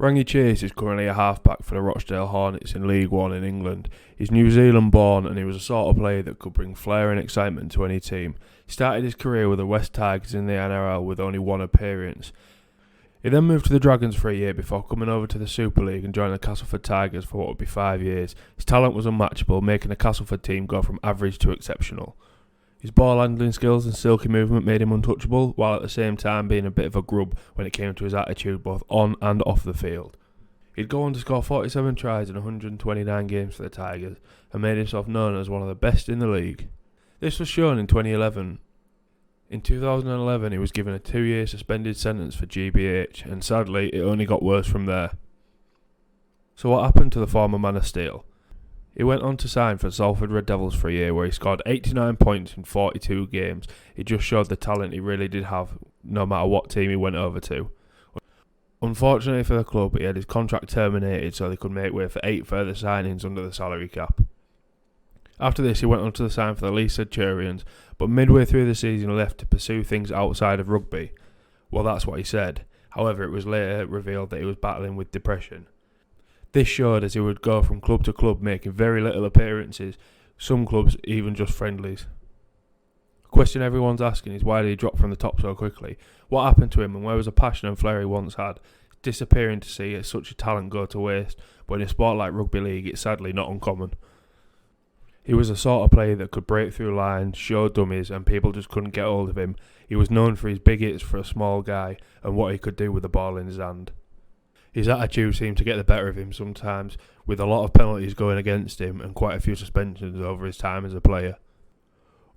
Rangi is currently a halfback for the Rochdale Hornets in League One in England. He's New Zealand born and he was a sort of player that could bring flair and excitement to any team. He started his career with the West Tigers in the NRL with only one appearance. He then moved to the Dragons for a year before coming over to the Super League and joining the Castleford Tigers for what would be 5 years. His talent was unmatchable, making the Castleford team go from average to exceptional. His ball handling skills and silky movement made him untouchable, while at the same time being a bit of a grub when it came to his attitude both on and off the field. He'd go on to score 47 tries in 129 games for the Tigers and made himself known as one of the best in the league. This was shown in 2011. In 2011 he was given a 2-year suspended sentence for GBH, and sadly it only got worse from there. So what happened to the former Man of Steel? He went on to sign for Salford Red Devils for a year where he scored 89 points in 42 games. It just showed the talent he really did have no matter what team he went over to. Unfortunately for the club, he had his contract terminated so they could make way for 8 further signings under the salary cap. After this he went on to sign for the Leeds Centurions, but midway through the season he left to pursue things outside of rugby. Well, that's what he said. However, it was later revealed that he was battling with depression. This showed as he would go from club to club making very little appearances, some clubs even just friendlies. A question everyone's asking is why did he drop from the top so quickly? What happened to him and where was the passion and flair he once had? It's disappearing to see such a talent go to waste, but in a sport like rugby league it's sadly not uncommon. He was the sort of player that could break through lines, show dummies, and people just couldn't get hold of him. He was known for his big hits for a small guy and what he could do with the ball in his hand. His attitude seemed to get the better of him sometimes, with a lot of penalties going against him and quite a few suspensions over his time as a player.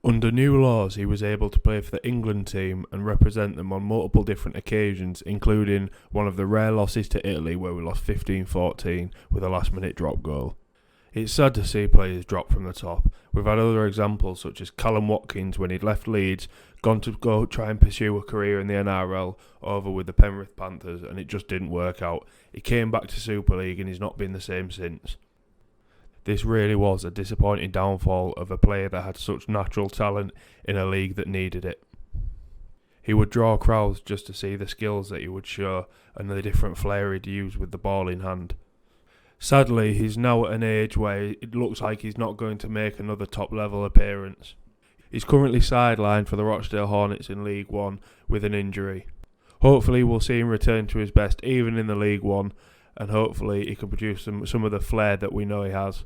Under new laws, he was able to play for the England team and represent them on multiple different occasions, including one of the rare losses to Italy where we lost 15-14 with a last-minute drop goal. It's sad to see players drop from the top. We've had other examples such as Callum Watkins when he'd left Leeds, gone to go try and pursue a career in the NRL over with the Penrith Panthers, and it just didn't work out. He came back to Super League and he's not been the same since. This really was a disappointing downfall of a player that had such natural talent in a league that needed it. He would draw crowds just to see the skills that he would show and the different flair he'd use with the ball in hand. Sadly, he's now at an age where it looks like he's not going to make another top-level appearance. He's currently sidelined for the Rochdale Hornets in League One with an injury. Hopefully we'll see him return to his best even in the League One, and hopefully he can produce some of the flair that we know he has.